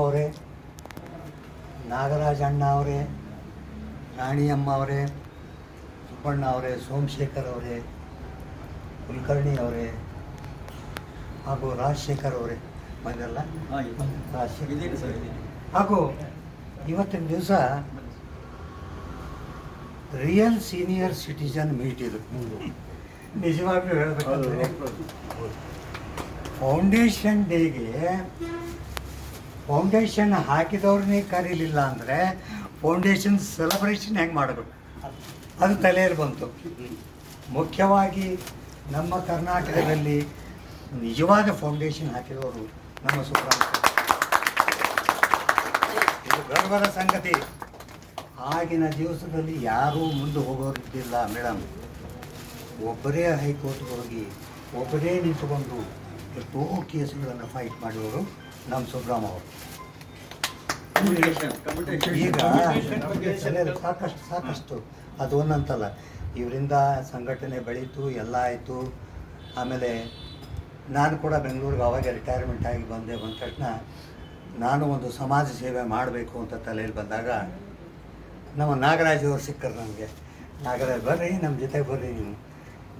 ಅವರೇ, ನಾಗರಾಜ ಅಣ್ಣ ಅವರೇ, ರಾಣಿಯಮ್ಮ ಅವರೇ, ಸುಬ್ಬಣ್ಣ ಅವರೇ, ಸೋಮಶೇಖರ್ ಅವರೇ, ಕುಲಕರ್ಣಿ ಅವರೇ ಹಾಗೂ ರಾಜಶೇಖರ್ ಅವರೇ ಬಂದಲ್ಲ. ಹಾಗೂ ಇವತ್ತಿನ ದಿವಸ ರಿಯಲ್ ಸೀನಿಯರ್ ಸಿಟಿಜನ್ ಮೀಟ್ ಇದು. ನಿಜವಾಗ್ಲೂ ಹೇಳಬೇಕಂದ್ರೆ ಫೌಂಡೇಶನ್ ಡೇಗೆ ಫೌಂಡೇಶನ್ ಹಾಕಿದವ್ರನ್ನೇ ಕರೀಲಿಲ್ಲ ಅಂದರೆ ಫೌಂಡೇಶನ್ ಸೆಲೆಬ್ರೇಷನ್ ಹೆಂಗೆ ಮಾಡಬೇಕು ಅದು ತಲೆಯಲ್ಲಿ ಬಂತು. ಮುಖ್ಯವಾಗಿ ನಮ್ಮ ಕರ್ನಾಟಕದಲ್ಲಿ ನಿಜವಾದ ಫೌಂಡೇಶನ್ ಹಾಕಿದವರು ನಮ್ಮ ಸುಬ್ರಹ್ಮಣ್ಯ. ಇದು ಗರ್ವದ ಸಂಗತಿ. ಆಗಿನ ದಿವಸದಲ್ಲಿ ಯಾರೂ ಮುಂದೆ ಹೋಗೋರಿದ್ದಿಲ್ಲ ಮೇಡಮ್. ಒಬ್ಬರೇ ಹೈಕೋರ್ಟ್ಗೆ ಹೋಗಿ ಒಬ್ಬರೇ ನಿಂತುಕೊಂಡು ಎಷ್ಟೋ ಕೇಸುಗಳನ್ನು ಫೈಟ್ ಮಾಡಿದವರು ನಮ್ಮ ಸುಬ್ರಹ್ಮಣ್ಯ ಅವರು. ಈಗ ಸಾಕಷ್ಟು ಅದು ಒಂದಂತಲ್ಲ, ಇವರಿಂದ ಸಂಘಟನೆ ಬೆಳೀತು, ಎಲ್ಲ ಆಯಿತು. ಆಮೇಲೆ ನಾನು ಕೂಡ ಬೆಂಗಳೂರಿಗೆ ಅವಾಗ ರಿಟೈರ್ಮೆಂಟ್ ಆಗಿ ಬಂದ ತಕ್ಷಣ ನಾನು ಒಂದು ಸಮಾಜ ಸೇವೆ ಮಾಡಬೇಕು ಅಂತ ತಲೆಯಲ್ಲಿ ಬಂದಾಗ ನಮ್ಮ ನಾಗರಾಜ್ ಅವರು ಸಿಕ್ಕರು ನನಗೆ. ನಾಗರಾಜ್ ಬರ್ರಿ, ನಮ್ಮ ಜೊತೆಗೆ ಬರ್ರಿ ನೀವು.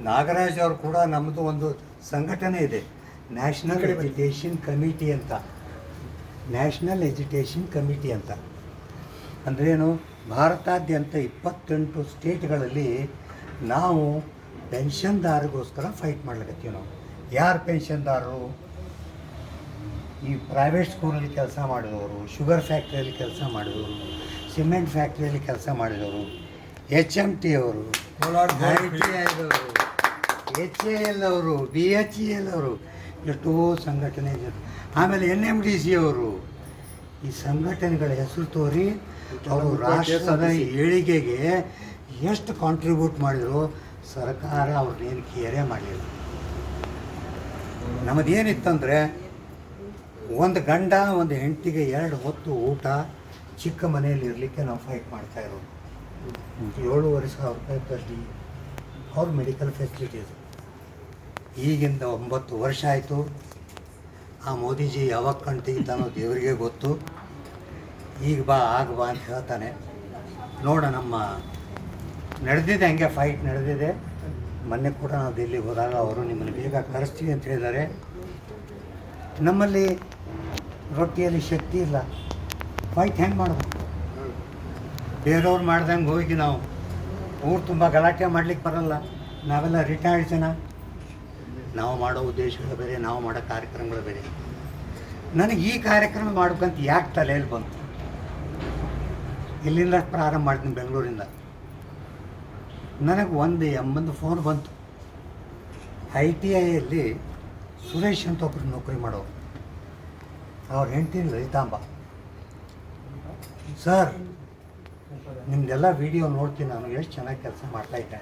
ನಾಗರಾಜ್ ಅವರು ಕೂಡ ನಮ್ಮದು ಒಂದು ಸಂಘಟನೆ ಇದೆ, ನ್ಯಾಷನಲ್ ಎಜುಕೇಷನ್ ಕಮಿಟಿ ಅಂತ. ನ್ಯಾಷನಲ್ ಎಜುಕೇಷನ್ ಕಮಿಟಿ ಅಂತ ಅಂದ್ರೇನು, ಭಾರತಾದ್ಯಂತ 28 ಸ್ಟೇಟ್ಗಳಲ್ಲಿ ನಾವು ಪೆನ್ಷನ್ದಾರರಿಗೋಸ್ಕರ ಫೈಟ್ ಮಾಡ್ಲಿಕತ್ತೀವಿ. ನಾವು ಯಾರು ಪೆನ್ಷನ್ದಾರರು? ಈ ಪ್ರೈವೇಟ್ ಸ್ಕೂಲಲ್ಲಿ ಕೆಲಸ ಮಾಡಿದವರು, ಶುಗರ್ ಫ್ಯಾಕ್ಟ್ರಿಯಲ್ಲಿ ಕೆಲಸ ಮಾಡಿದವರು, ಸಿಮೆಂಟ್ ಫ್ಯಾಕ್ಟ್ರಿಯಲ್ಲಿ ಕೆಲಸ ಮಾಡಿದವರು, HMT ಅವರು, ITI ಅವರು, HAL ಅವರು, BHEL ಅವರು, ಎಷ್ಟೋ ಸಂಘಟನೆ ಇದೆ. ಆಮೇಲೆ NMDC ಅವರು. ಈ ಸಂಘಟನೆಗಳ ಹೆಸರು ತೋರಿ ಅವರು ರಾಷ್ಟ್ರದ ಏಳಿಗೆಗೆ ಎಷ್ಟು ಕಾಂಟ್ರಿಬ್ಯೂಟ್ ಮಾಡಿದ್ರು. ಸರ್ಕಾರ ಅವ್ರನ್ನೇನು ಕೇರೇ ಮಾಡಲಿಲ್ಲ. ನಮ್ಮದೇನಿತ್ತಂದರೆ ಒಂದು ಗಂಡ ಒಂದು ಹೆಂಡತಿಗೆ 2 ಹೊತ್ತು ಊಟ, ಚಿಕ್ಕ ಮನೆಯಲ್ಲಿ ಇರಲಿಕ್ಕೆ ನಾವು ಫೈಟ್ ಮಾಡ್ತಾಯಿರೋದು. 7,500 ರೂಪಾಯಿ ಬಡ್ಡಿ, ಅವ್ರ ಮೆಡಿಕಲ್ ಫೆಸಿಲಿಟೀಸ್. ಈಗಿಂದ 9 ವರ್ಷ ಆಯಿತು. ಆ ಮೋದಿಜಿ ಯಾವಾಗ ಕಣ್ ತೆಗಿತಾನೋ ದೇವರಿಗೆ ಗೊತ್ತು. ಈಗ ಬಾ ಆಗ ಬಾ ಅಂತ ಹೇಳ್ತಾನೆ. ನೋಡ, ನಮ್ಮ ನಡೆದಿದೆ, ಹಂಗೆ ಫೈಟ್ ನಡೆದಿದೆ. ಮೊನ್ನೆ ಕೂಡ ನಾವು ದಿಲ್ಲಿಗೆ ಹೋದಾಗ ಅವರು ನಿಮ್ಮನ್ನು ಬೇಗ ಕರೆಸ್ತೀವಿ ಅಂತ ಹೇಳಿದ್ದಾರೆ. ನಮ್ಮಲ್ಲಿ ರೊಟ್ಟಿಯಲ್ಲಿ ಶಕ್ತಿ ಇಲ್ಲ, ಫೈಟ್ ಹೆಂಗೆ ಮಾಡಬೇಕು? ಬೇರೆಯವ್ರು ಮಾಡ್ದಂಗೆ ಹೋಗಿ ನಾವು ಊರು ತುಂಬ ಗಲಾಟೆ ಮಾಡಲಿಕ್ಕೆ ಬರಲ್ಲ. ನಾವೆಲ್ಲ ರಿಟೈರ್ಡ್ ಜನ. ನಾವು ಮಾಡೋ ಉದ್ದೇಶಗಳು ಬೇರೆ, ನಾವು ಮಾಡೋ ಕಾರ್ಯಕ್ರಮಗಳು ಬೇರೆ. ನನಗೆ ಈ ಕಾರ್ಯಕ್ರಮ ಮಾಡ್ಬೇಕಂತ ಯಾಕೆ ತಲೆಯಲ್ಲಿ ಬಂತು? ಇಲ್ಲಿಂದ ಪ್ರಾರಂಭ ಮಾಡ್ತೀನಿ, ಬೆಂಗಳೂರಿಂದ. ನನಗೆ ಒಂದು ಫೋನ್ ಬಂತು. ITIಯಲ್ಲಿ ಸುರೇಶ್ ಅಂತ ಒಬ್ಬರು ನೌಕರಿ ಮಾಡೋರು. ಅವ್ರ ಹೆಂಡತಿ ಲಲಿತಾಂಬ. ಸರ್, ನಿಮ್ಮದೆಲ್ಲ ವಿಡಿಯೋ ನೋಡ್ತೀನಿ ನಾನು, ಎಷ್ಟು ಚೆನ್ನಾಗಿ ಕೆಲಸ ಮಾಡ್ತಾಯಿದ್ದೆ.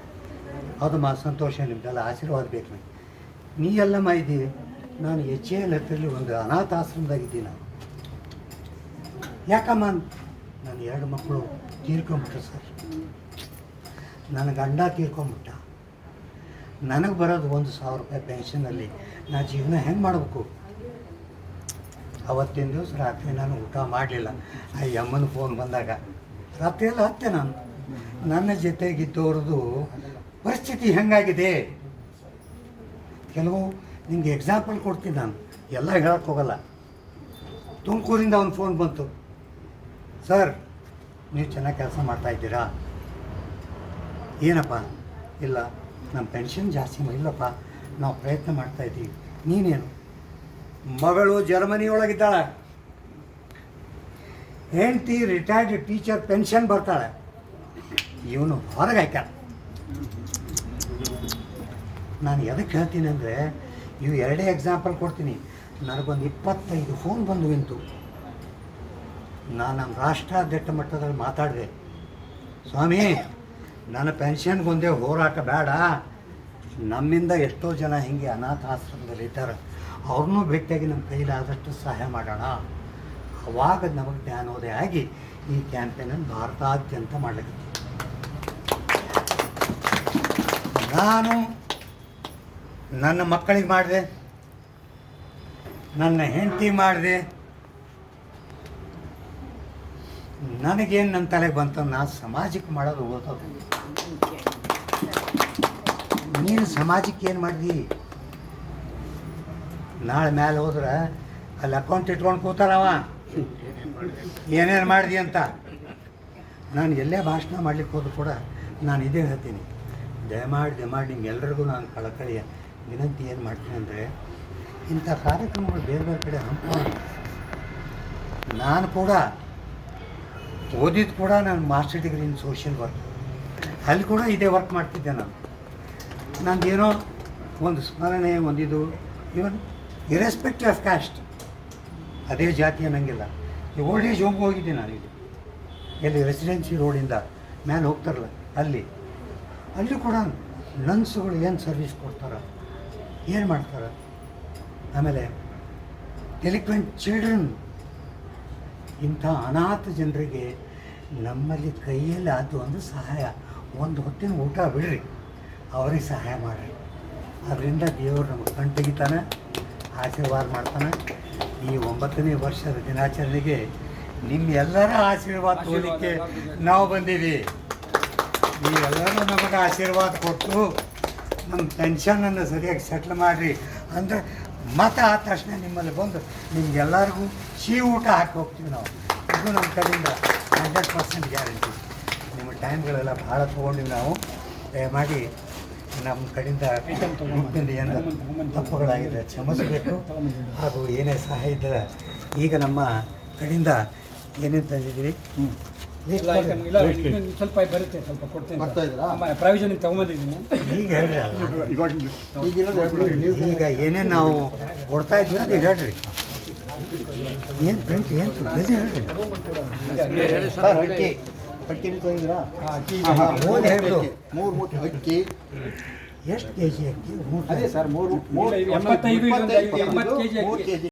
ಅದು ಸಂತೋಷ, ನಿಮ್ಮದೆಲ್ಲ ಆಶೀರ್ವಾದ ಬೇಕು ನನಗೆ. ನೀ ಎಲ್ಲಮ್ಮ ಇದ್ದೀವಿ? ನಾನು HAL ಹತ್ತಿರಲಿ ಒಂದು ಅನಾಥಾಶ್ರಮದಾಗಿದ್ದೀನಿ ನಾನು. ಯಾಕಮ್ಮ? ನಾನು 2 ಮಕ್ಕಳು ತೀರ್ಕೊಂಬಿಟ್ರು ಸರ್. ನನ್ನ ಗಂಡ ತೀರ್ಕೊಂಬಿಟ್ಟ. ನನಗೆ ಬರೋದು 1,000 ರೂಪಾಯಿ ಪೆನ್ಷನಲ್ಲಿ. ನಾ ಜೀವನ ಹೆಂಗೆ ಮಾಡಬೇಕು? ಅವತ್ತಿನ ದಿವಸ ರಾತ್ರಿ ನಾನು ಊಟ ಮಾಡಲಿಲ್ಲ. ಆ ಅಮ್ಮನ ಫೋನ್ ಬಂದಾಗ ರಾತ್ರಿಯೆಲ್ಲ ಹತ್ತೆ ನಾನು. ನನ್ನ ಜೊತೆಗಿದ್ದವ್ರದ್ದು ಪರಿಸ್ಥಿತಿ ಹೆಂಗಾಗಿದೆ ಕೆಲವು ನಿಮಗೆ ಎಕ್ಸಾಂಪಲ್ ಕೊಡ್ತೀನಿ ನಾನು, ಎಲ್ಲ ಹೇಳಕ್ಕೆ ಹೋಗಲ್ಲ. ತುಮಕೂರಿಂದ ಒಂದು ಫೋನ್ ಬಂತು. ಸರ್, ನೀವು ಚೆನ್ನಾಗಿ ಕೆಲಸ ಮಾಡ್ತಾಯಿದ್ದೀರಾ? ಏನಪ್ಪ? ಇಲ್ಲ, ನಮ್ಮ ಪೆನ್ಷನ್ ಜಾಸ್ತಿ ಇಲ್ಲಪ್ಪ, ನಾವು ಪ್ರಯತ್ನ ಮಾಡ್ತಾಯಿದ್ದೀವಿ. ನೀನೇನು? ಮಗಳು ಜರ್ಮನಿಯೊಳಗಿದ್ದಾಳೆ, ಹೆಂಡತಿ ರಿಟೈರ್ಡ್ ಟೀಚರ್, ಪೆನ್ಷನ್ ಬರ್ತಾಳೆ, ಇವನು ಹೊರಗೆ ಹಾಕ. ನಾನು ಎದಕ್ಕೆ ಹೇಳ್ತೀನಿ ಅಂದರೆ, ಇವು 2 ಎಕ್ಸಾಂಪಲ್ ಕೊಡ್ತೀನಿ. ನನಗೊಂದು 25 ಫೋನ್ ಬಂದು ನಿಂತು. ನಾನು ನಮ್ಮ ರಾಷ್ಟ್ರಾಧ್ಯಕ್ಷ ಮಟ್ಟದಲ್ಲಿ ಮಾತಾಡಿದೆ. ಸ್ವಾಮಿ, ನನ್ನ ಪೆನ್ಷನ್ಗೊಂದೇ ಹೋರಾಟ ಬೇಡ, ನಮ್ಮಿಂದ ಎಷ್ಟೋ ಜನ ಹೀಗೆ ಅನಾಥಾಶ್ರಮದಲ್ಲಿದ್ದಾರೆ, ಅವ್ರನ್ನೂ ಭೇಟಿಯಾಗಿ ನಮ್ಮ ಕೈಲಾದಷ್ಟು ಸಹಾಯ ಮಾಡೋಣ. ಅವಾಗ ನಮಗೆ ಜ್ಞಾನೋದಯ ಆಗಿ ಈ ಕ್ಯಾಂಪೇನನ್ನು ಭಾರತಾದ್ಯಂತ ಮಾಡಲಿಕ್ಕೆ ನಾನು ನನ್ನ ಮಕ್ಕಳಿಗೆ ಮಾಡಿದೆ, ನನ್ನ ಹೆಂಡತಿ ಮಾಡಿದೆ, ನನಗೇನು ನನ್ನ ತಲೆಗೆ ಬಂತ ನಾನು ಸಮಾಜಕ್ಕೆ ಮಾಡೋದು ಓದೋದು. ನೀನು ಸಮಾಜಕ್ಕೆ ಏನು ಮಾಡಿದಿ? ನಾಳೆ ಮೇಲೆ ಹೋದ್ರೆ ಅಲ್ಲಿ ಅಕೌಂಟ್ ಇಟ್ಕೊಂಡು ಕೂತಾರವ ಏನೇನು ಮಾಡಿದಿ ಅಂತ. ನಾನು ಎಲ್ಲೇ ಭಾಷಣ ಮಾಡ್ಲಿಕ್ಕೆ ಹೋದ್ರು ಕೂಡ ನಾನು ಇದೇ ಹೇಳ್ತೀನಿ, ದಯಮಾಡಿ ನಿಮ್ಗೆಲ್ರಿಗೂ ನಾನು ಕಳಕಳಿಯ ವಿನಂತಿ ಏನು ಮಾಡ್ತೀನಿ ಅಂದರೆ, ಇಂಥ ಕಾರ್ಯಕ್ರಮಗಳು ಬೇರೆ ಬೇರೆ ಕಡೆ ಹಮ್ಮಿಕೊಂಡು ನಾನು ಕೂಡ ಓದಿದ್ದು ಕೂಡ ನಾನು master degree in social work, ಅಲ್ಲಿ ಕೂಡ ಇದೇ ವರ್ಕ್ ಮಾಡ್ತಿದ್ದೆ. ನಂದೇನೋ ಒಂದು ಸ್ಮರಣೆ ಒಂದಿದು, ಇವನ್ ಇರೆಸ್ಪೆಕ್ಟಿವ್ ಆಫ್ ಕ್ಯಾಸ್ಟ್, ಅದೇ ಜಾತಿ ಅನ್ನಂಗಿಲ್ಲ. ಈ ಓಲ್ಡ್ ಏಜ್ ಹೋಗಿ ಹೋಗಿದ್ದೆ ನಾನು. ಇದು ಎಲ್ಲಿ ರೆಸಿಡೆನ್ಸಿ ರೋಡಿಂದ ಮೇಲೆ ಹೋಗ್ತಾರಲ್ಲ ಅಲ್ಲಿ ಕೂಡ ನನ್ಸ್ಗಳು ಏನು ಸರ್ವಿಸ್ ಕೊಡ್ತಾರೆ, ಏನು ಮಾಡ್ತಾರೆ. ಆಮೇಲೆ ಡೆಲಿಕ್ವೆಂಟ್ ಚಿಲ್ಡ್ರನ್, ಇಂಥ ಅನಾಥ ಜನರಿಗೆ ನಮ್ಮಲ್ಲಿ ಕೈಯಲ್ಲಿ ಆದ ಒಂದು ಸಹಾಯ, ಒಂದು ಹೊತ್ತಿನ ಊಟ ಬಿಡ್ರಿ, ಅವ್ರಿಗೆ ಸಹಾಯ ಮಾಡಿರಿ. ಅದರಿಂದ ದೇವರು ನಮಗೆ ಕಣ್ ತೆಗಿತಾನೆ, ಆಶೀರ್ವಾದ ಮಾಡ್ತಾನೆ. ಈ 9ನೇ ವರ್ಷದ ದಿನಾಚರಣೆಗೆ ನಿಮ್ಮೆಲ್ಲರ ಆಶೀರ್ವಾದ ತೋಲಿಕ್ಕೆ ನಾವು ಬಂದೀವಿ. ನೀವೆಲ್ಲರೂ ನಮಗೆ ಆಶೀರ್ವಾದ ಕೊಟ್ಟು ನಮ್ಮ ಟೆನ್ಷನನ್ನು ಸರಿಯಾಗಿ ಸೆಟ್ಲ್ ಮಾಡಿರಿ ಅಂದರೆ ಮತ್ತೆ ಆದ ತಕ್ಷಣ ನಿಮ್ಮಲ್ಲಿ ಬಂದು ನಿಮ್ಗೆಲ್ಲರಿಗೂ ಸಿಹಿ ಊಟ ಹಾಕಿ ಹೋಗ್ತೀವಿ ನಾವು. ಇದು ನಮ್ಮ ಕಡೆಯಿಂದ 100% ಗ್ಯಾರಂಟಿ. ನಿಮ್ಮ ಟೈಮ್ಗಳೆಲ್ಲ ಭಾಳ ತೊಗೊಂಡಿವಿ ನಾವು. ದಯಮಾಡಿ ನಮ್ಮ ಕಡೆಯಿಂದ ಏನು ತಪ್ಪುಗಳಾಗಿದೆ ಕ್ಷಮಿಸಬೇಕು. ಹಾಗೂ ಏನೇ ಸಹಾಯ ಇದ್ದರೆ ಈಗ ನಮ್ಮ ಕಡೆಯಿಂದ ಏನೇನು ತಂದಿದ್ದೀವಿ ಸ್ವಲ್ಪ ಬರುತ್ತೆ, ಸ್ವಲ್ಪ ಕೊಡ್ತೇನೆ. ಪ್ರಾವಿಷನ್ ತಗೊಂಬಂದಿದ್ದೀನಿ. ಈಗ ಹೇಳ್ರಿ ಈಗ ಏನೇನು ನಾವು ಕೊಡ್ತಾ ಇದ್ವಿ ಅದು ಹೇಳ್ರಿ. ಏನು ಫ್ರೆಂಡ್ಸ್ ಏನು ಹೇಳ್ರಿ. ಅಕ್ಕಿ ತಂದಿದ್ದೀರಾ? ಮೂರು ಹೇಳ್ದು 3 ಮೂಟೆ ಅಕ್ಕಿ. ಎಷ್ಟು ಕೆ ಜಿ ಅಕ್ಕಿ? ಅದೇ ಸರ್ 3 75 3 kg